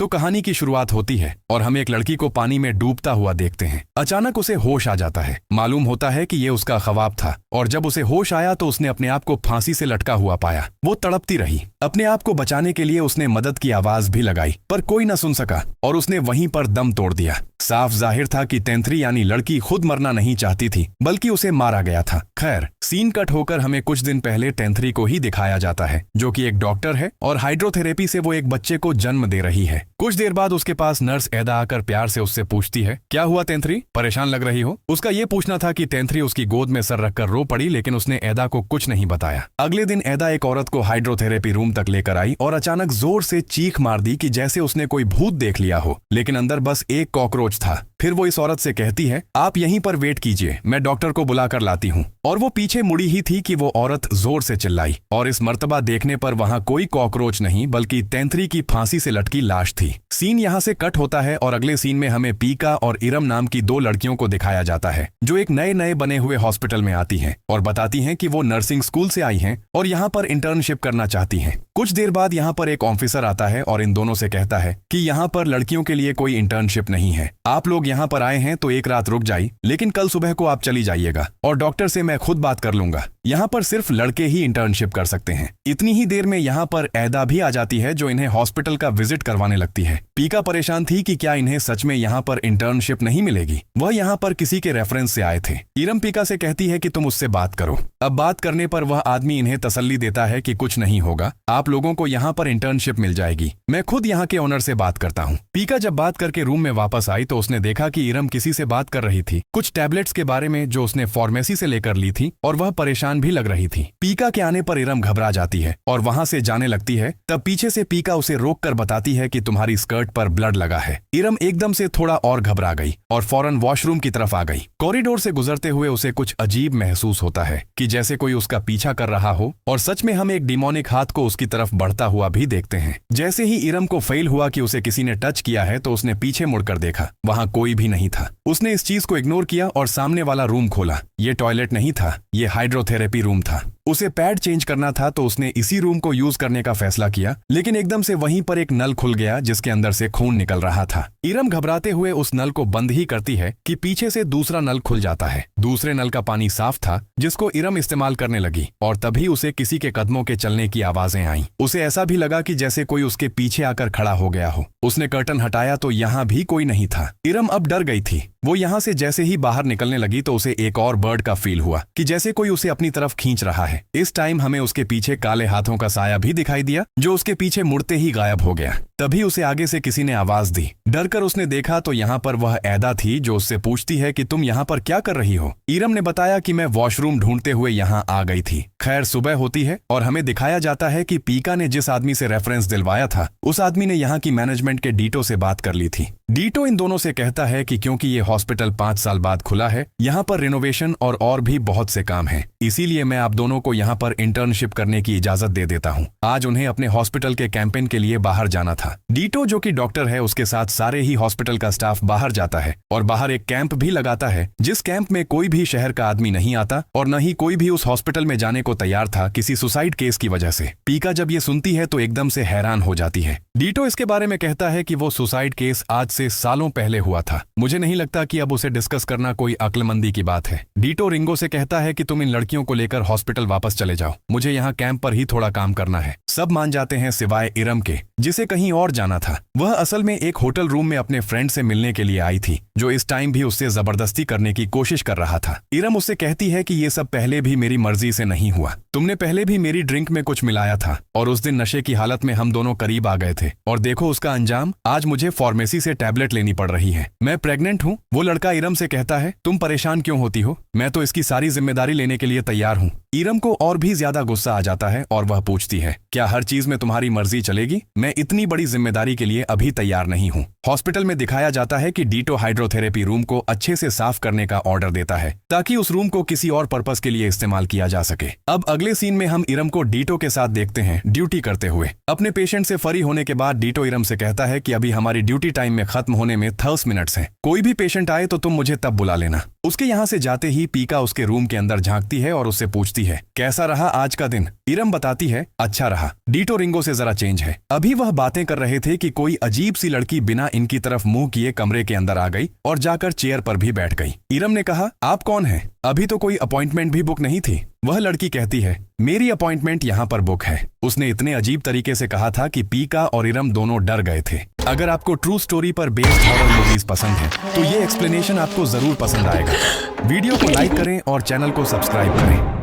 तो कहानी की शुरुआत होती है और हम एक लड़की को पानी में डूबता हुआ देखते हैं। अचानक उसे होश आ जाता है। मालूम होता है कि ये उसका ख्वाब था और जब उसे होश आया तो उसने अपने आप को फांसी से लटका हुआ पाया। वो तड़पती रही। अपने आप को बचाने के लिए उसने मदद की आवाज भी लगाई पर कोई न सुन सका और उसने वहीं पर दम तोड़ दिया। साफ जाहिर था कि तेंथरी यानी लड़की खुद मरना नहीं चाहती थी बल्कि उसे मारा गया था। खैर, सीन कट होकर हमें कुछ दिन पहले तेंथरी को ही दिखाया जाता है जो कि एक डॉक्टर है और हाइड्रोथेरेपी से वो एक बच्चे को जन्म दे रही है। कुछ देर बाद उसके पास नर्स एदा आकर प्यार से उससे पूछती है, क्या हुआ तेंथरी, परेशान लग रही हो? उसका ये पूछना था कि तेंथरी उसकी गोद में सर रखकर रो पड़ी, लेकिन उसने एदा को कुछ नहीं बताया। अगले दिन एदा एक औरत को हाइड्रोथेरेपी रूम तक लेकर आई और अचानक जोर से चीख मार दी कि जैसे उसने कोई भूत देख लिया हो, लेकिन अंदर बस एक कॉकरोच था। फिर वो इस औरत से कहती है, आप यहीं पर वेट कीजिए, मैं डॉक्टर को बुलाकर लाती हूँ। और वो पीछे मुड़ी ही थी कि वो औरत जोर से चिल्लाई और इस मर्तबा देखने पर वहां कोई कॉकरोच नहीं बल्कि तेंथरी की फांसी से लटकी लाश थी। सीन यहाँ से कट होता है और अगले सीन में हमें पीका और इरम नाम की दो लड़कियों को दिखाया जाता है जो एक नए नए बने हुए हॉस्पिटल में आती हैं और बताती हैं कि वो नर्सिंग स्कूल से आई हैं और यहाँ पर इंटर्नशिप करना चाहती हैं। कुछ देर बाद यहाँ पर एक ऑफिसर आता है और इन दोनों से कहता है कि यहाँ पर लड़कियों के लिए कोई इंटर्नशिप नहीं है। आप लोग यहाँ पर आए हैं तो एक रात रुक जाइए, लेकिन कल सुबह को आप चली जाइएगा और डॉक्टर से मैं खुद बात कर लूंगा। यहाँ पर सिर्फ लड़के ही इंटर्नशिप कर सकते हैं। इतनी ही देर में यहाँ पर एदा भी आ जाती है जो इन्हें हॉस्पिटल का विजिट करवाने लगती है। पीका परेशान थी कि क्या इन्हें सच में यहाँ पर इंटर्नशिप नहीं मिलेगी। वह यहाँ पर किसी के रेफरेंस से आए थे। इरम पीका से कहती है कि तुम उससे बात करो। अब बात करने पर वह आदमी इन्हें तसल्ली देता है कि कुछ नहीं होगा, आप लोगों को यहाँ पर इंटर्नशिप मिल जाएगी, मैं खुद यहाँ के ओनर से बात करता हूँ। पीका जब बात करके रूम में वापस आई तो उसने देखा कि इरम किसी से बात कर रही थी, कुछ टैबलेट्स के बारे में जो उसने फार्मेसी से लेकर ली थी, और वह परेशान भी लग रही थी। पीका के आने पर इरम घबरा जाती है और वहां से जाने लगती है। तब पीछे से पीका उसे रोक कर बताती है कि तुम्हारी स्कर्ट पर ब्लड लगा है। इरम एकदम से थोड़ा और घबरा गई और फौरन वॉशरूम की तरफ आ गई। कॉरिडोर से गुजरते हुए उसे कुछ अजीब महसूस होता है कि जैसे कोई उसका पीछा कर रहा हो और सच में हम एक डिमोनिक हाथ को उसकी तरफ बढ़ता हुआ भी देखते हैं। जैसे ही इरम को फील हुआ कि उसे किसी ने टच किया है तो उसने पीछे मुड़कर देखा, वहां कोई भी नहीं था। उसने इस चीज को इग्नोर किया और सामने वाला रूम खोला। ये टॉयलेट नहीं था, ये हाइड्रोथेरेपी रूम था। उसे पैड चेंज करना था तो उसने इसी रूम को यूज करने का फैसला किया, लेकिन एकदम से वहीं पर एक नल खुल गया जिसके अंदर से खून निकल रहा था। इरम घबराते हुए उस नल को बंद ही करती है कि पीछे से दूसरा नल खुल जाता है। दूसरे नल का पानी साफ था जिसको इरम इस्तेमाल करने लगी और तभी उसे किसी के कदमों के चलने की आवाजें आईं। उसे ऐसा भी लगा कि जैसे कोई उसके पीछे आकर खड़ा हो गया हो। उसने कर्टन हटाया तो यहाँ भी कोई नहीं था। इरम अब डर गई थी। वो यहाँ से जैसे ही बाहर निकलने लगी तो उसे एक और बर्ड का फील हुआ कि जैसे कोई उसे अपनी तरफ खींच रहा है। इस टाइम हमें उसके पीछे काले हाथों का साया भी दिखाई दिया जो उसके पीछे मुड़ते ही गायब हो गया। तभी उसे आगे से किसी ने आवाज दी। डरकर उसने देखा तो यहाँ पर वह एदा थी जो उससे पूछती है कि तुम यहाँ पर क्या कर रही हो। इरम ने बताया कि मैं वॉशरूम ढूंढते हुए यहाँ आ गई थी। खैर, सुबह होती है और हमें दिखाया जाता है कि पीका ने जिस आदमी से रेफरेंस दिलवाया था उस आदमी ने यहाँ की मैनेजमेंट के डीटो से बात कर ली थी। डीटो इन दोनों से कहता है कि क्योंकि ये हॉस्पिटल 5 साल बाद खुला है, यहाँ पर रिनोवेशन और भी बहुत से काम हैं, इसीलिए मैं आप दोनों को यहाँ पर इंटर्नशिप करने की इजाजत दे देता हूँ। आज उन्हें अपने हॉस्पिटल के कैंपेन के लिए बाहर जाना था। डीटो जो कि डॉक्टर है उसके साथ सारे ही हॉस्पिटल का स्टाफ बाहर जाता है और बाहर एक कैंप भी लगाता है जिस कैंप में कोई भी शहर का आदमी नहीं आता और न ही कोई भी उस हॉस्पिटल में जाने को तैयार था किसी सुसाइड केस की वजह से। पीका जब ये सुनती है तो एकदम से हैरान हो जाती है। डीटो इसके बारे में कहता है कि वो सुसाइड केस आज से सालों पहले हुआ था। मुझे नहीं लगता कि अब उसे डिस्कस करना कोई अक्लमंदी की बात है। डीटो रिंगो से कहता है कि तुम इन लड़कियों को लेकर हॉस्पिटल वापस चले जाओ, मुझे यहाँ कैंप पर ही थोड़ा काम करना है। सब मान जाते हैं सिवाय इरम के जिसे कहीं और जाना था। वह असल में एक होटल रूम में अपने फ्रेंड से मिलने के लिए आई थी जो इस टाइम भी उससे जबरदस्ती करने की कोशिश कर रहा था। इरम उससे कहती है कि ये सब पहले भी मेरी मर्जी से नहीं हुआ, तुमने पहले भी मेरी ड्रिंक में कुछ मिलाया था और उस दिन नशे की हालत में हम दोनों करीब आ गए थे और देखो उसका अंजाम, आज मुझे फार्मेसी से टैबलेट लेनी पड़ रही है। मैं प्रेग्नेंट हूँ। वो लड़का इरम से कहता है, तुम परेशान क्यों होती हो, मैं तो इसकी सारी जिम्मेदारी लेने के लिए तैयार हूँ। इरम को और भी ज्यादा गुस्सा आ जाता है और वह पूछती है, क्या हर चीज में तुम्हारी मर्जी चलेगी? मैं इतनी बड़ी जिम्मेदारी के लिए अभी तैयार नहीं हूँ। हॉस्पिटल में दिखाया जाता है कि डीटो हाइड्रोथेरेपी रूम को अच्छे से साफ करने का ऑर्डर देता है ताकि उस रूम को किसी और पर्पस के लिए इस्तेमाल किया जा सके। अब अगले सीन में हम इरम को डीटो के साथ देखते हैं ड्यूटी करते हुए। अपने पेशेंट से फ्री होने के बाद डीटो इरम से कहता है कि अभी हमारी ड्यूटी टाइम में खत्म होने में 30 मिनट्स हैं, कोई भी पेशेंट आए तो तुम मुझे तब बुला लेना। उसके यहाँ से जाते ही पीका उसके रूम के अंदर झांकती है और उससे पूछती है, कैसा रहा आज का दिन? इरम बताती है, अच्छा रहा, डीटो रिंगो से जरा चेंज है। अभी वह बातें कर रहे थे कि कोई अजीब सी लड़की बिना इनकी तरफ मुंह किए कमरे के अंदर आ गई और जाकर चेयर पर भी बैठ गई। इरम ने कहा, आप कौन हैं? अभी तो कोई अपॉइंटमेंट भी बुक नहीं थी। वह लड़की कहती है, मेरी अपॉइंटमेंट यहाँ पर बुक है। उसने इतने अजीब तरीके से कहा था कि पीका और इरम दोनों डर गए थे। अगर आपको ट्रू स्टोरी पर बेस्ड हॉरर मूवीज पसंद है तो ये एक्सप्लेनेशन आपको जरूर पसंद आएगा। वीडियो को लाइक करें और चैनल को सब्सक्राइब करें।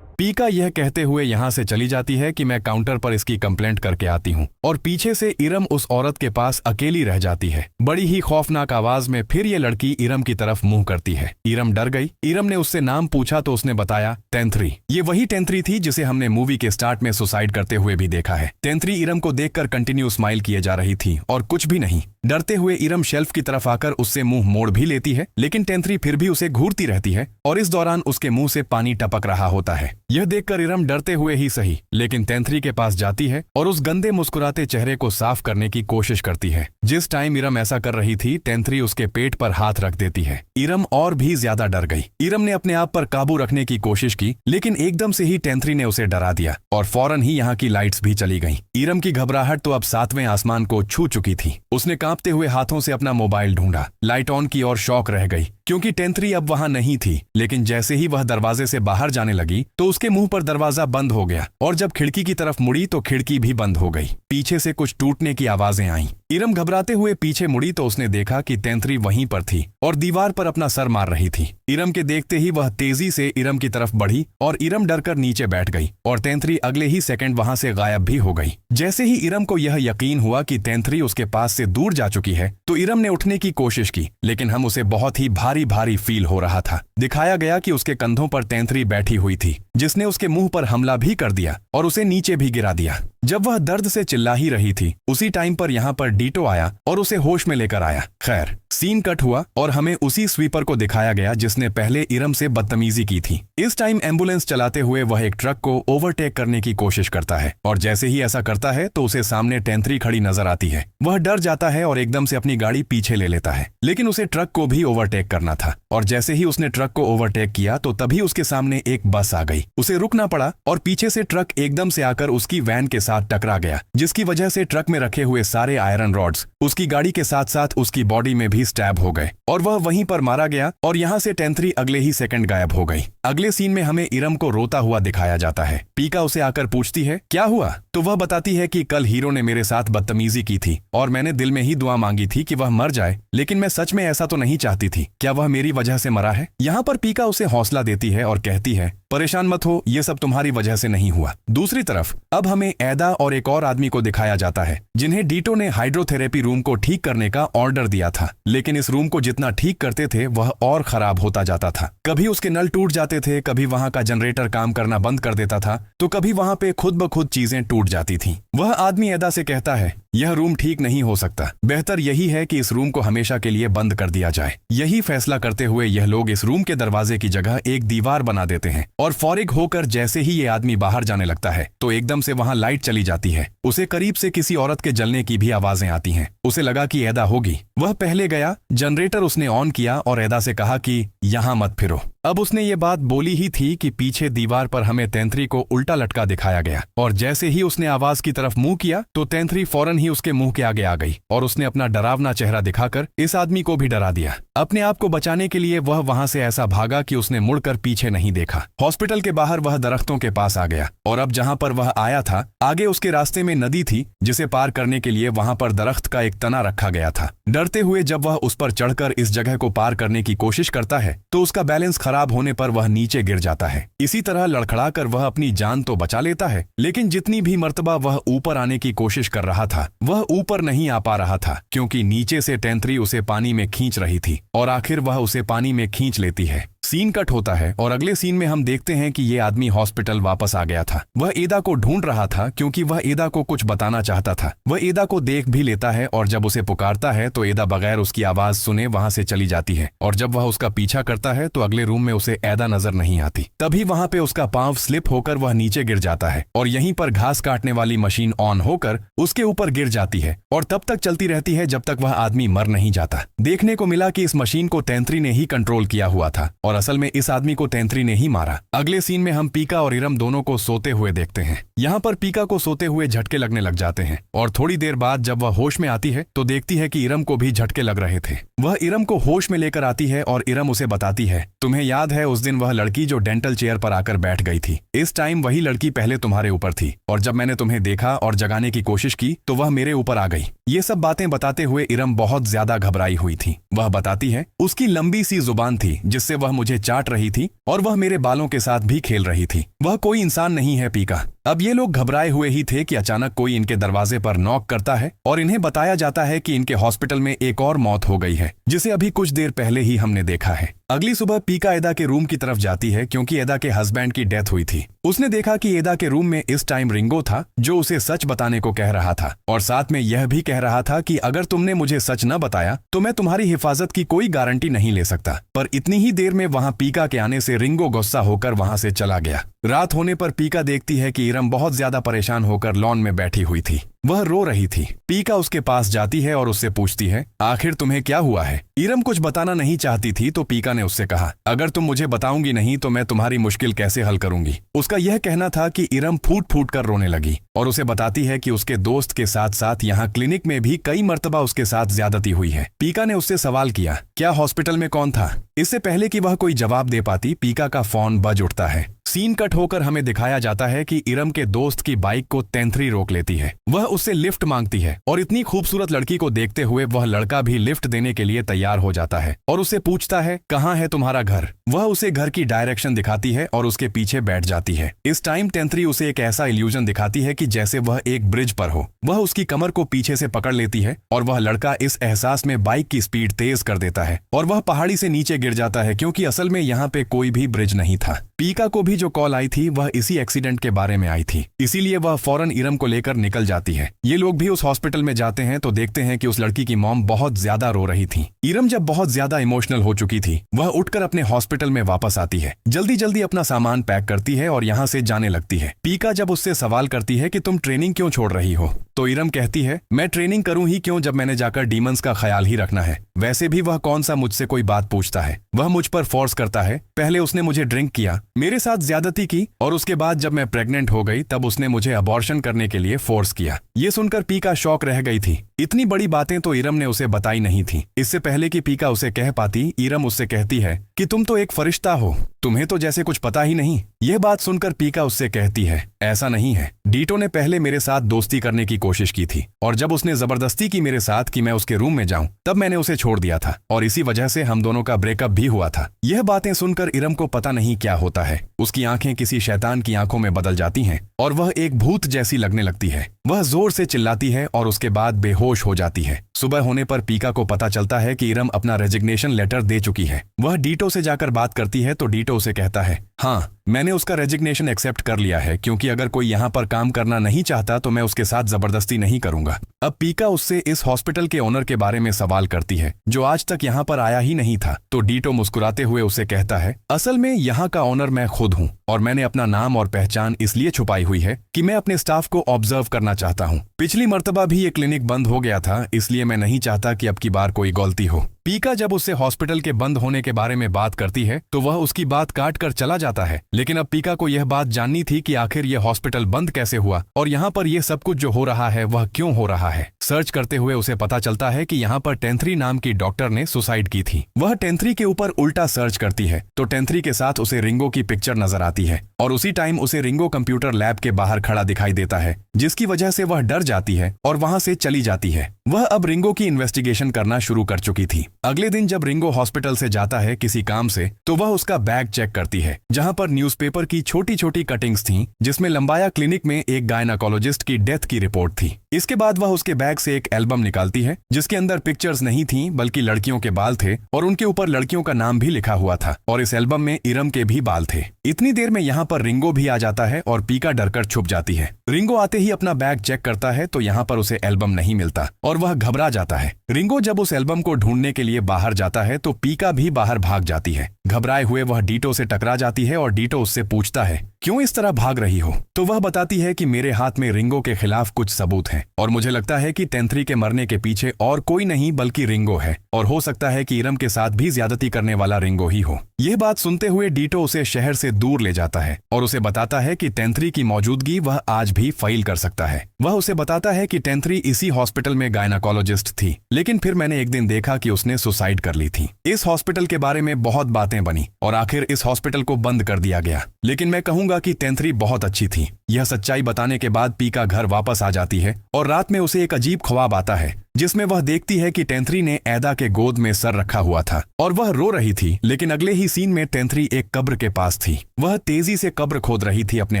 पीका यह कहते हुए यहाँ से चली जाती है कि मैं काउंटर पर इसकी कंप्लेंट करके आती हूँ, और पीछे से इरम उस औरत के पास अकेली रह जाती है। बड़ी ही खौफनाक आवाज में फिर ये लड़की इरम की तरफ मुंह करती है। इरम डर गई। इरम ने उससे नाम पूछा तो उसने बताया, टेंथ्री। ये वही टेंथ्री थी जिसे हमने मूवी के स्टार्ट में सुसाइड करते हुए भी देखा है। टेंथ्री इरम को देखकर कंटिन्यू स्माइल किए जा रही थी और कुछ भी नहीं। डरते हुए इरम शेल्फ की तरफ आकर उससे मुंह मोड़ भी लेती है, लेकिन टेंथ्री फिर भी उसे घूरती रहती है और इस दौरान उसके मुंह से पानी टपक रहा होता है। यह देखकर इरम डरते हुए ही सही लेकिन टेंथ्री के पास जाती है और उस गंदे मुस्कुराते चेहरे को साफ करने की कोशिश करती है। जिस टाइम इरम ऐसा कर रही थी, टेंथ्री उसके पेट पर हाथ रख देती है। इरम और भी ज्यादा डर गई। इरम ने अपने आप पर काबू रखने की कोशिश की, लेकिन एकदम से ही टेंथ्री ने उसे डरा दिया और फौरन ही यहाँ की लाइट्स भी चली गईं। इरम की घबराहट तो अब 7वें आसमान को छू चुकी थी। उसने कांपते हुए हाथों से अपना मोबाइल ढूंढा। लाइट ऑन की और शॉक रह गई क्योंकि टेंथ्री अब वहां नहीं थी। लेकिन जैसे ही वह दरवाजे से बाहर जाने लगी तो उसके मुंह पर दरवाजा बंद हो गया और जब खिड़की की तरफ मुड़ी तो खिड़की भी बंद हो गई। पीछे से कुछ टूटने की आवाजें आईं। इरम घबराते हुए पीछे मुड़ी तो उसने देखा कि टेंथ्री वहीं पर थी और दीवार पर अपना सर मार रही थी। इरम के देखते ही वह तेजी से इरम की तरफ बढ़ी और इरम डरकर नीचे बैठ गई और टेंथ्री अगले ही सेकंड वहां से गायब भी हो गई। जैसे ही इरम को यह यकीन हुआ कि टेंथ्री उसके पास से दूर जा चुकी है तो इरम ने उठने की कोशिश की, लेकिन हम उसे बहुत ही भारी भारी फील हो रहा था। दिखाया गया कि उसके कंधों पर टेंथ्री बैठी हुई थी जिसने उसके मुंह पर हमला भी कर दिया और उसे नीचे भी गिरा दिया। जब वह दर्द से चिल्ला ही रही थी उसी टाइम पर यहाँ पर डीटो आया और उसे होश में लेकर आया। खैर, सीन कट हुआ और हमें उसी स्वीपर को दिखाया गया जिसने पहले इरम से बदतमीजी की थी। इस टाइम एम्बुलेंस चलाते हुए वह एक ट्रक को ओवरटेक करने की कोशिश करता है और जैसे ही ऐसा करता है तो उसे सामने टेंथ्री खड़ी नजर आती है। वह डर जाता है और एकदम से अपनी गाड़ी पीछे ले लेता है, लेकिन उसे ट्रक को भी ओवरटेक करना था और जैसे ही उसने ट्रक को ओवरटेक किया तो तभी उसके सामने एक बस आ गई। उसे रुकना पड़ा और पीछे से ट्रक एकदम से आकर उसकी वैन के साथ टकरा गया, जिसकी वजह से ट्रक में रखे हुए सारे आयरन रॉड्स उसकी गाड़ी के साथ साथ उसकी बॉडी में भी स्टैब हो गए और वह वहीं पर मारा गया और यहाँ से टेंथ्री अगले ही सेकंड गायब हो गई। अगले सीन में हमें इरम को रोता हुआ दिखाया जाता है। पीका उसे आकर पूछती है, क्या हुआ? तो वह बताती है कि कल हीरो ने मेरे साथ बदतमीजी की थी और मैंने दिल में ही दुआ मांगी थी कि वह मर जाए, लेकिन मैं सच में ऐसा तो नहीं चाहती थी। क्या वह मेरी वजह से मरा है? यहाँ पर पीका उसे हौसला देती है और कहती है, परेशान मत हो, ये सब तुम्हारी वजह से नहीं हुआ। दूसरी तरफ अब हमें ऐदा और एक और आदमी को दिखाया जाता है जिन्हें डीटो ने हाइड्रोथेरेपी रूम को ठीक करने का ऑर्डर दिया था, लेकिन इस रूम को जितना ठीक करते थे वह और खराब होता जाता था। कभी उसके नल टूट जाते थे, कभी वहां का जनरेटर काम करना बंद कर देता था, तो कभी वहां पे खुद ब खुद चीजें टूट जाती थीं। वह आदमी ऐदा से कहता है, यह रूम ठीक नहीं हो सकता, बेहतर यही है कि इस रूम को हमेशा के लिए बंद कर दिया जाए। यही फैसला करते हुए यह लोग इस रूम के दरवाजे की जगह एक दीवार बना देते हैं और फौरिग होकर जैसे ही ये आदमी बाहर जाने लगता है तो एकदम से वहां लाइट चली जाती है। उसे करीब से किसी औरत के जलने की भी आवाजें आती हैं। उसे लगा कि ऐदा होगी। वह पहले गया, जनरेटर उसने ऑन किया और ऐदा से कहा कि यहाँ मत फिरो। अब उसने ये बात बोली ही थी कि पीछे दीवार पर हमें टेंथ्री को उल्टा लटका दिखाया गया और जैसे ही उसने आवाज की तरफ मुंह किया तो टेंथ्री फौरन ही उसके मुंह के आगे आ गई और उसने अपना डरावना चेहरा दिखाकर इस आदमी को भी डरा दिया। अपने आप को बचाने के लिए वह वहां से ऐसा भागा कि उसने मुड़कर पीछे नहीं देखा। हॉस्पिटल के बाहर वह दरख्तों के पास आ गया और अब जहां पर वह आया था आगे उसके रास्ते में नदी थी जिसे पार करने के लिए वहां पर दरख्त का एक तना रखा गया था। डरते हुए जब वह उस पर चढ़कर इस जगह को पार करने की कोशिश करता है तो उसका बैलेंस खराब होने पर वह नीचे गिर जाता है। इसी तरह लड़खड़ाकर वह अपनी जान तो बचा लेता है, लेकिन जितनी भी मर्तबा वह ऊपर आने की कोशिश कर रहा था वह ऊपर नहीं आ पा रहा था क्योंकि नीचे से टेंथ्री उसे पानी में खींच रही थी और आखिर वह उसे पानी में खींच लेती है। सीन कट होता है और अगले सीन में हम देखते हैं कि ये आदमी हॉस्पिटल वापस आ गया था। वह एदा को ढूंढ रहा था क्योंकि वह एदा को कुछ बताना चाहता था। वह एदा को देख भी लेता है और जब उसे पुकारता है तो एदा बगैर उसकी आवाज सुने वहां से चली जाती है और जब वह उसका पीछा करता है तो अगले रूम में उसे एदा नजर नहीं आती। तभी वहां पे उसका पांव स्लिप होकर वह नीचे गिर जाता है और यहीं पर घास काटने वाली मशीन ऑन होकर उसके ऊपर गिर जाती है और तब तक चलती रहती है जब तक वह आदमी मर नहीं जाता। देखने को मिला कि इस मशीन को तैंत्री ने ही कंट्रोल किया हुआ था और असल में इस आदमी को तैंत्री ने ही मारा। अगले सीन में हम पीका और इरम दोनों को सोते हुए देखते हैं। यहाँ पर पीका को सोते हुए झटके लगने लग जाते हैं और थोड़ी देर बाद जब वह होश में आती है तो देखती है कि इरम को भी झटके लग रहे थे। वह इरम को होश में लेकर आती है और इरम उसे बताती है, तुम्हें याद है उस दिन वह लड़की जो डेंटल चेयर पर आकर बैठ गई थी, इस टाइम वही लड़की पहले तुम्हारे ऊपर थी और जब मैंने तुम्हें देखा और जगाने की कोशिश की तो वह मेरे ऊपर आ गई। ये सब बातें बताते हुए इरम बहुत ज्यादा घबराई हुई थी। वह बताती है उसकी लंबी सी जुबान थी जिससे वह मुझे चाट रही थी और वह मेरे बालों के साथ भी खेल रही थी। वह कोई इंसान नहीं है पीका। अब ये लोग घबराए हुए ही थे कि अचानक कोई इनके दरवाजे पर नॉक करता है और इन्हें बताया जाता है कि इनके हॉस्पिटल में एक और मौत हो गई है जिसे अभी कुछ देर पहले ही हमने देखा है। अगली सुबह पीका एदा के रूम की तरफ जाती है क्योंकि एदा के हस्बैंड की डेथ हुई थी। उसने देखा कि एदा के रूम में इस टाइम रिंगो था जो उसे सच बताने को कह रहा था और साथ में यह भी कह रहा था कि अगर तुमने मुझे सच न बताया तो मैं तुम्हारी हिफाजत की कोई गारंटी नहीं ले सकता। पर इतनी ही देर में वहां पीका के आने से रिंगो गुस्सा होकर वहां से चला गया। रात होने पर पीका देखती है कि इरम बहुत ज्यादा परेशान होकर लॉन में बैठी हुई थी। वह रो रही थी। पीका उसके पास जाती है और उससे पूछती है, आखिर तुम्हें क्या हुआ है? इरम कुछ बताना नहीं चाहती थी तो पीका ने उससे कहा, अगर तुम मुझे बताऊंगी नहीं तो मैं तुम्हारी मुश्किल कैसे हल करूंगी। उसका यह कहना था कि इरम फूट फूट कर रोने लगी और उसे बताती है कि उसके दोस्त के साथ साथ यहाँ क्लिनिक में भी कई मर्तबा उसके साथ ज्यादती हुई है। पीका ने उससे सवाल किया, क्या हॉस्पिटल में कौन था? इससे पहले कि वह कोई जवाब दे पाती पीका का फोन बज उठता है। सीन कट होकर हमें दिखाया जाता है कि इरम के दोस्त की बाइक को तैंत्री रोक लेती है। वह उससे लिफ्ट मांगती है और इतनी खूबसूरत लड़की को देखते हुए वह लड़का भी लिफ्ट देने के लिए तैयार हो जाता है और उससे पूछता है, कहाँ है तुम्हारा घर? वह उसे घर की डायरेक्शन दिखाती है और उसके पीछे बैठ जाती है। इस टाइम तैंत्री उसे एक ऐसा इल्यूजन दिखाती है कि जैसे वह एक ब्रिज पर हो। वह उसकी कमर को पीछे से पकड़ लेती है और वह लड़का इस एहसास में बाइक की स्पीड तेज कर देता है और वह पहाड़ी से नीचे गिर जाता है क्योंकि असल में यहाँ पे कोई भी ब्रिज नहीं था। पीका को भी जो कॉल आई थी वह इसी एक्सीडेंट के बारे में आई थी, इसीलिए वह फौरन इरम को लेकर निकल जाती है। ये लोग भी उस हॉस्पिटल में जाते हैं तो देखते हैं कि उस लड़की की मॉम बहुत ज्यादा रो रही थी। इरम जब बहुत ज्यादा इमोशनल हो चुकी थी वह उठकर अपने हॉस्पिटल में वापस आती है, जल्दी जल्दी अपना सामान पैक करती है और यहाँ से जाने लगती है। पीका जब उससे सवाल करती है कि तुम ट्रेनिंग क्यों छोड़ रही हो तो इरम कहती है, मैं ट्रेनिंग करूं ही क्यों जब मैंने जाकर डीमंस का ख्याल ही रखना है। वैसे भी वह कौन सा मुझसे कोई बात पूछता है। वह मुझ पर फोर्स करता है। पहले उसने मुझे ड्रिंक किया, मेरे साथ ज्यादती की और उसके बाद जब मैं प्रेग्नेंट हो गई तब उसने मुझे अबॉर्शन करने के लिए फोर्स किया। ये सुनकर पीका शॉक रह गई थी। इतनी बड़ी बातें तो इरम ने उसे बताई नहीं थी। इससे पहले कि पीका उसे कह पाती इरम उससे कहती है कि तुम तो एक फरिश्ता हो, तुम्हें तो जैसे कुछ पता ही नहीं। यह बात सुनकर पीका उससे कहती है, ऐसा नहीं है, डीटो ने पहले मेरे साथ दोस्ती करने की कोशिश की थी और जब उसने जबरदस्ती की मेरे साथ कि मैं उसके रूम में जाऊं तब मैंने उसे छोड़ दिया था और इसी वजह से हम दोनों का ब्रेकअप भी हुआ था। यह बातें सुनकर इरम को पता नहीं क्या होता है। उसकी आंखें किसी शैतान की आंखों में बदल जाती हैं और वह एक भूत जैसी लगने लगती है। वह जोर से चिल्लाती है और उसके बाद बेहोश हो जाती है। सुबह होने पर पीका को पता चलता है कि इरम अपना रेजिग्नेशन लेटर दे चुकी है। वह डीटो से जाकर बात करती है तो डीटो उसे कहता है, हाँ मैंने उसका रेजिग्नेशन एक्सेप्ट कर लिया है क्योंकि अगर कोई यहाँ पर काम करना नहीं चाहता तो मैं उसके साथ जबरदस्ती नहीं करूंगा। अब पीका उससे इस हॉस्पिटल के ओनर के बारे में सवाल करती है जो आज तक यहाँ पर आया ही नहीं था तो डीटो मुस्कुराते हुए उसे कहता है, असल में यहाँ का ओनर मैं खुद हूँ और मैंने अपना नाम और पहचान इसलिए छुपाई हुई है कि मैं अपने स्टाफ को ऑब्जर्व करना चाहता हूँ। पिछली मर्तबा भी ये क्लिनिक बंद हो गया था इसलिए मैं नहीं चाहता कि अब की बार कोई गलती हो। पीका जब उससे हॉस्पिटल के बंद होने के बारे में बात करती है तो वह उसकी बात काट कर चला जाता है, लेकिन अब पीका को यह बात जाननी थी कि आखिर यह हॉस्पिटल बंद कैसे हुआ और यहाँ पर यह सब कुछ जो हो रहा है वह क्यों हो रहा है। सर्च करते हुए उसे पता चलता है कि यहाँ पर टेंथरी नाम की डॉक्टर ने सुसाइड की थी। वह टेंथरी के ऊपर उल्टा सर्च करती है तो टेंथरी के साथ उसे रिंगो की पिक्चर नजर आती है और उसी टाइम उसे रिंगो कंप्यूटर लैब के बाहर खड़ा दिखाई देता है जिसकी वजह से वह डर जाती है और वहां से चली जाती है। वह अब रिंगो की इन्वेस्टिगेशन करना शुरू कर चुकी थी। अगले दिन जब रिंगो हॉस्पिटल से जाता है किसी काम से, तो वह उसका बैग चेक करती है जहां पर न्यूज़पेपर की छोटी छोटी कटिंग्स थीं, जिसमें लंबाया क्लिनिक में एक गायनाकोलॉजिस्ट की डेथ की रिपोर्ट थी। इसके बाद वह उसके बैग से एक एल्बम निकालती है जिसके अंदर पिक्चर्स नहीं थीं बल्कि लड़कियों के बाल थे और उनके ऊपर लड़कियों का नाम भी लिखा हुआ था और इस एल्बम में इरम के भी बाल थे। इतनी देर में यहाँ पर रिंगो भी आ जाता है और पीका डरकर छुप जाती है। रिंगो आते ही अपना बैग चेक करता है तो यहाँ पर उसे एल्बम नहीं मिलता और वह घबरा जाता है। रिंगो जब उस एल्बम को ढूंढने के लिए बाहर जाता है तो पीका भी बाहर भाग जाती है। घबराए हुए वह डीटो से टकरा जाती है और डीटो उससे पूछता है, क्यों इस तरह भाग रही हो? तो वह बताती है कि मेरे हाथ में रिंगो के खिलाफ कुछ सबूत हैं और मुझे लगता है कि टेंथरी के मरने के पीछे और कोई नहीं बल्कि रिंगो है और हो सकता है कि इरम के साथ भी ज्यादती करने वाला रिंगो ही हो। यह बात सुनते हुए डीटो उसे शहर से दूर ले जाता है और उसे बताता है कि टेंथरी की मौजूदगी वह आज भी फाइल कर सकता है। वह उसे बताता है कि टेंथरी इसी हॉस्पिटल में गायनाकोलॉजिस्ट थी, लेकिन फिर मैंने एक दिन देखा कि उसने सुसाइड कर ली थी। इस हॉस्पिटल के बारे में बहुत बातें बनी और आखिर इस हॉस्पिटल को बंद कर दिया गया, लेकिन मैं कहूंगा कि टेंथरी बहुत अच्छी थी। यह सच्चाई बताने के बाद पीका घर वापस आ जाती है और रात में उसे एक अजीब ख्वाब आता है जिसमें वह देखती है कि टेंथरी ने ऐदा के गोद में सर रखा हुआ था और वह रो रही थी। लेकिन अगले ही सीन में टेंथरी एक कब्र के पास थी। वह तेजी से कब्र खोद रही थी अपने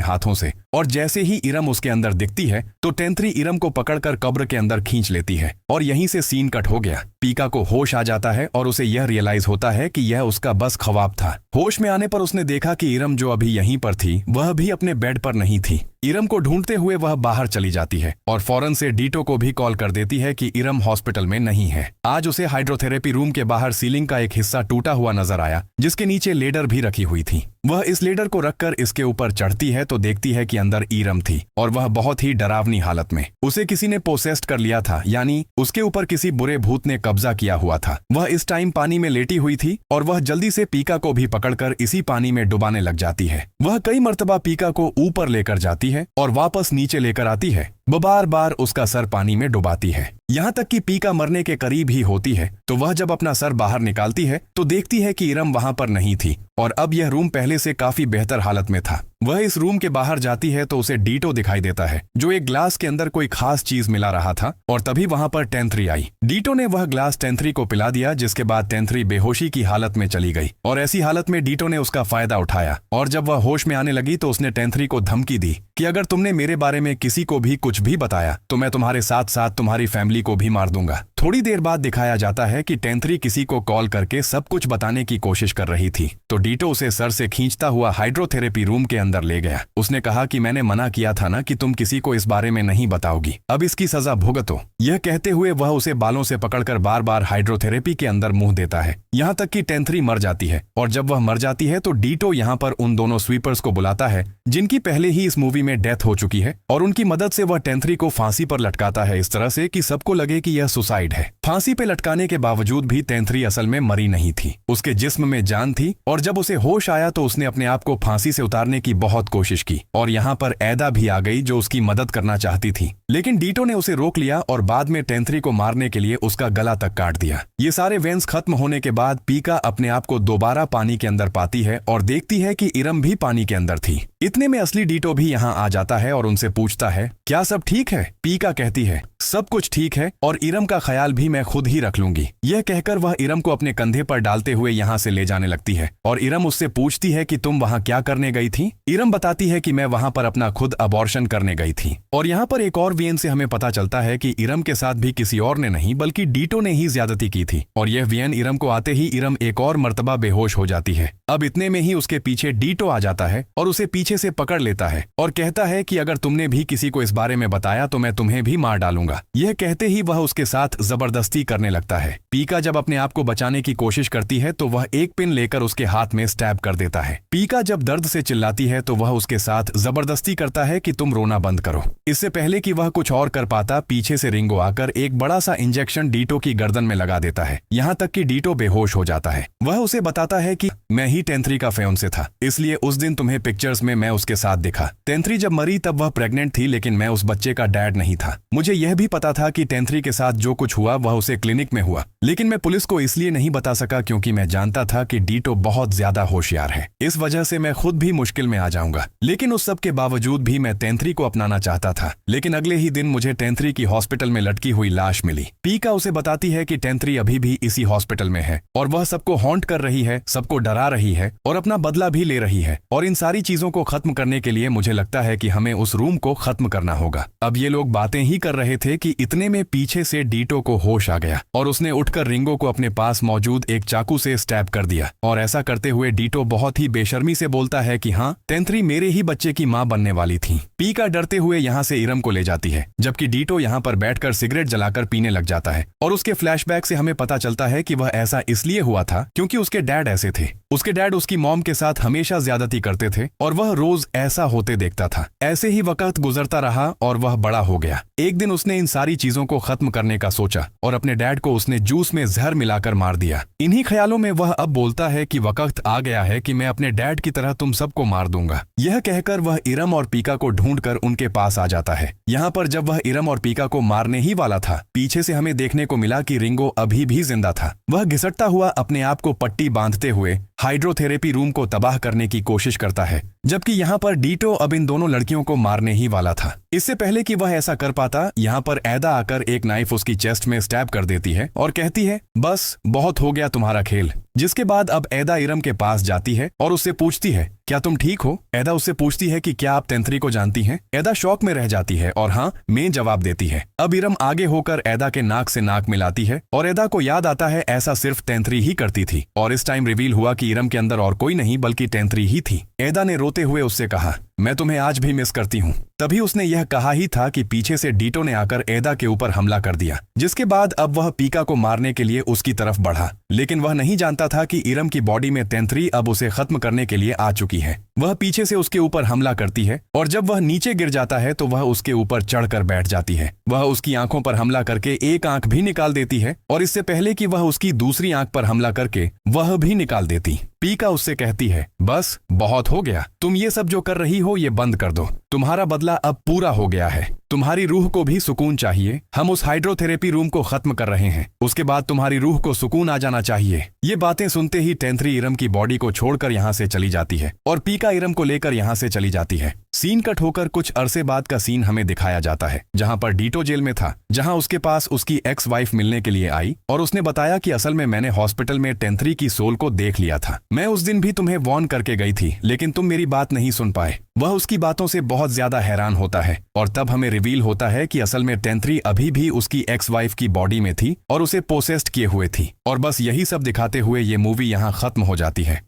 हाथों से और जैसे ही इरम उसके अंदर दिखती है तो टेंथरी इरम को पकड़कर कब्र के अंदर खींच लेती है और यहीं से सीन कट हो गया। पीका को होश आ जाता है और उसे यह रियलाइज होता है कि यह उसका बस ख्वाब था। होश में आने पर उसने देखा कि इरम जो अभी यहीं पर थी वह भी अपने बेड पर नहीं थी। इरम को ढूंढते हुए वह बाहर चली जाती है और फौरन से डीटो को भी कॉल कर देती है कि इरम हॉस्पिटल में नहीं है। आज उसे हाइड्रोथेरेपी रूम के बाहर सीलिंग का एक हिस्सा टूटा हुआ नजर आया जिसके नीचे लेडर भी रखी हुई थी। वह इस लेडर को रखकर इसके ऊपर चढ़ती है तो देखती है कि अंदर इरम थी और वह बहुत ही डरावनी हालत में। उसे किसी ने पोसेस्ड कर लिया था, यानी उसके ऊपर किसी बुरे भूत ने कब्जा किया हुआ था। वह इस टाइम पानी में लेटी हुई थी और वह जल्दी से पीका को भी पकड़कर इसी पानी में डुबाने लग जाती है। वह कई मर्तबा पीका को ऊपर लेकर जाती है और वापस नीचे लेकर आती है। बार बार उसका सर पानी में डुबाती है, यहाँ तक कि पीका मरने के करीब ही होती है। तो वह जब अपना सर बाहर निकालती है तो देखती है कि इरम वहां पर नहीं थी और अब यह रूम पहले से काफी बेहतर हालत में था। वह इस रूम के बाहर जाती है तो उसे डीटो दिखाई देता है जो एक ग्लास के अंदर कोई खास चीज मिला रहा था और तभी वहां पर टेंथरी आई। डीटो ने वह ग्लास टेंथरी को पिला दिया जिसके बाद टेंथरी बेहोशी की हालत में चली गई और ऐसी हालत में डीटो ने उसका फायदा उठाया और जब वह होश में आने लगी तो उसने टेंथरी को धमकी दी कि अगर तुमने मेरे बारे में किसी को भी कुछ भी बताया तो मैं तुम्हारे साथ साथ तुम्हारी फैमिली को भी मार दूंगा। थोड़ी देर बाद दिखाया जाता है कि टेंथरी किसी को कॉल करके सब कुछ बताने की कोशिश कर रही थी तो डीटो उसे सर से खींचता हुआ हाइड्रोथेरेपी रूम के अंदर ले गया। उसने कहा कि मैंने मना किया था ना कि तुम किसी को इस बारे में नहीं बताओगी, अब इसकी सजा भुगतो। यह कहते हुए वह उसे बालों से पकड़कर बार बार हाइड्रोथेरेपी के अंदर मुंह देता है, यहाँ तक कि टेंथरी मर जाती है। और जब वह मर जाती है तो डीटो यहाँ पर उन दोनों स्वीपर्स को बुलाता है जिनकी पहले ही इस मूवी में डेथ हो चुकी है और उनकी मदद से वह टेंथरी को फांसी पर लटकाता है इस तरह से कि सबको लगे कि यह सुसाइड है। फांसी पे लटकाने के बावजूद भी टेंथरी असल में मरी नहीं थी, उसके जिस्म में जान थी और जब उसे होश आया तो उसने अपने आप को फांसी से उतारने की बहुत कोशिश की और यहाँ पर ऐदा भी आ गई जो उसकी मदद करना चाहती थी, लेकिन डीटो ने उसे रोक लिया और बाद में टेंथरी को मारने के लिए उसका गला तक काट दिया। ये सारे वेंस खत्म होने के बाद पीका अपने आप को दोबारा पानी के अंदर पाती है और देखती है कि इरम भी पानी के अंदर थी। इतने में असली डीटो भी यहाँ आ जाता है और उनसे पूछता है, क्या सब ठीक है? पीका कहती है, सब कुछ ठीक है और इरम का ख्याल भी मैं खुद ही रख लूंगी। यह कहकर वह इरम को अपने कंधे पर डालते हुए यहाँ से ले जाने लगती है और इरम उससे पूछती है कि तुम वहाँ क्या करने गई थी? इरम बताती है कि मैं वहाँ पर अपना खुद अबॉर्शन करने गई थी। और यहाँ पर एक और वीएन से हमें पता चलता है कि इरम के साथ भी किसी और ने नहीं बल्कि डीटो ने ही ज्यादती की थी और यह वीएन इरम को आते ही इरम एक और मर्तबा बेहोश हो जाती है। अब इतने में ही उसके पीछे डीटो आ जाता है और उसे पीछे से पकड़ लेता है और कहता है कि अगर तुमने भी किसी को इस बारे में बताया तो मैं तुम्हें भी मार डालूंगा। यह कहते ही वह उसके साथ जबरदस्ती करने लगता है। पीका जब अपने आप को बचाने की कोशिश करती है तो वह एक पिन लेकर उसके हाथ में स्टैब कर देता है। पीका जब दर्द से चिल्लाती है तो वह उसके साथ जबरदस्ती करता है कि तुम रोना बंद करो। इससे पहले कि वह कुछ और कर पाता, पीछे से रिंगो आकर एक बड़ा सा इंजेक्शन डीटो की गर्दन में लगा देता है, यहाँ तक कि डीटो बेहोश हो जाता है। वह उसे बताता है कि मैं ही टेंथरी का फियांसे था, इसलिए उस दिन तुम्हें पिक्चर्स में मैं उसके साथ दिखा। टेंथ्री जब मरी तब वह प्रेग्नेंट थी, लेकिन मैं उस बच्चे का डैड नहीं था। मुझे यह भी पता था कि टेंथ्री के साथ जो कुछ हुआ वह उसे क्लिनिक में हुआ, लेकिन मैं पुलिस को इसलिए नहीं बता सका क्योंकि मैं जानता था कि डीटो बहुत ज्यादा होशियार है। इस वजह से मैं खुद भी मुश्किल में आ जाऊंगा। लेकिन उस सब के बावजूद भी मैं टेंथ्री को अपनाना चाहता था। लेकिन अगले ही दिन मुझे टेंथ्री की हॉस्पिटल में लटकी हुई लाश मिली। पीका उसे बताती है कि टेंथ्री अभी भी इसी हॉस्पिटल में है और वह सबको हॉन्ट कर रही है, सबको डरा रही है और अपना बदला भी ले रही है। और इन सारी चीजों को खत्म करने के लिए मुझे लगता है कि हमें उस रूम को खत्म करना होगा। अब ये लोग बातें ही कर रहे थे कि इतने में पीछे से डीटो को होश आ गया और उसने उठकर रिंगो को अपने पास मौजूद एक चाकू से स्टैब कर दिया। और ऐसा करते हुए डीटो बहुत ही बेशर्मी से बोलता है कि हाँ, टेंथ्री मेरे ही बच्चे की मां बनने वाली थी। पीका डरते हुए यहाँ से इरम को ले जाती है, जबकि डीटो यहाँ पर बैठकर सिगरेट जलाकर पीने लग जाता है। और उसके फ्लैशबैक से हमें पता चलता है कि वह ऐसा इसलिए हुआ था क्योंकि उसके डैड ऐसे थे। उसके डैड उसकी मॉम के साथ हमेशा ज्यादती करते थे और वह रोज ऐसा होते देखता था। ऐसे ही वक्त गुजरता रहा और वह बड़ा हो गया। एक दिन उसने इन सारी चीजों को खत्म करने का सोचा और अपने डैड को उसने जूस में जहर मिलाकर मार दिया। इन्हीं ख्यालों में वह अब बोलता है कि वक्त आ गया है कि मैं अपने डैड की तरह तुम सबको मार दूंगा। यह कहकर वह इरम और पीका को ढूंढकर उनके पास आ जाता है। यहाँ पर जब वह इरम और पीका को मारने ही वाला था, पीछे से हमें देखने को मिला कि रिंगो अभी भी जिंदा था। वह घिसटता हुआ अपने आप को पट्टी बांधते हुए हाइड्रोथेरेपी रूम को तबाह करने की कोशिश करता है, जबकि यहाँ पर डीटो अब इन दोनों लड़कियों को मारने ही वाला था। इससे पहले कि वह ऐसा कर पाता, यहाँ पर ऐदा आकर एक नाइफ उसकी चेस्ट में स्टैब कर देती है और कहती है, बस बहुत हो गया तुम्हारा खेल। जिसके बाद अब ऐदा इरम के पास जाती है और उससे पूछती है, क्या तुम ठीक हो? ऐदा उससे पूछती है कि क्या आप टेंथ्री को जानती हैं? ऐदा शौक में रह जाती है और हाँ में जवाब देती है। अब इरम आगे होकर ऐदा के नाक से नाक मिलाती है और ऐदा को याद आता है ऐसा सिर्फ टेंथ्री ही करती थी। और इस टाइम रिवील हुआ कि इरम के अंदर और कोई नहीं बल्कि टेंथ्री ही थी। ऐदा ने रोते हुए उससे कहा, मैं तुम्हें आज भी मिस करती हूँ। तभी उसने यह कहा ही था कि पीछे से डीटो ने आकर ऐदा के ऊपर हमला कर दिया, जिसके बाद अब वह पीका को मारने के लिए उसकी तरफ बढ़ा। लेकिन वह नहीं जानता था कि इरम की बॉडी में टेंथ्री अब उसे खत्म करने के लिए आ चुकी है। वह पीछे से उसके ऊपर हमला करती है और जब वह नीचे गिर जाता है तो वह उसके ऊपर चढ़कर बैठ जाती है। वह उसकी आंखों पर हमला करके एक आंख भी निकाल देती है और इससे पहले कि वह उसकी दूसरी आंख पर हमला करके वह भी निकाल देती, पीका उससे कहती है, बस बहुत हो गया, तुम ये सब जो कर रही हो ये बंद कर दो। तुम्हारा बदला अब पूरा हो गया है। तुम्हारी रूह को भी सुकून चाहिए। हम उस हाइड्रोथेरेपी रूम को खत्म कर रहे हैं, उसके बाद तुम्हारी रूह को सुकून आ जाना चाहिए। ये बातें सुनते ही टेंथ्री इरम की बॉडी को छोड़कर यहाँ से चली जाती है और पीका इरम को लेकर यहाँ से चली जाती है। सीन कट होकर कुछ अरसे बाद का सीन हमें दिखाया जाता है, जहाँ पर डीटो जेल में था, जहाँ उसके पास उसकी एक्स वाइफ मिलने के लिए आई और उसने बताया कि असल में मैंने हॉस्पिटल में टेंथ्री की सोल को देख लिया था। मैं उस दिन भी तुम्हें वार्न करके गई थी, लेकिन तुम मेरी बात नहीं सुन पाए। वह उसकी बातों से बहुत ज्यादा हैरान होता है और तब हमें रिवील होता है कि असल में टेंथ्री अभी भी उसकी एक्स वाइफ की बॉडी में थी और उसे पोसेस्ड किए हुए थी। और बस यही सब दिखाते हुए ये मूवी यहाँ खत्म हो जाती है।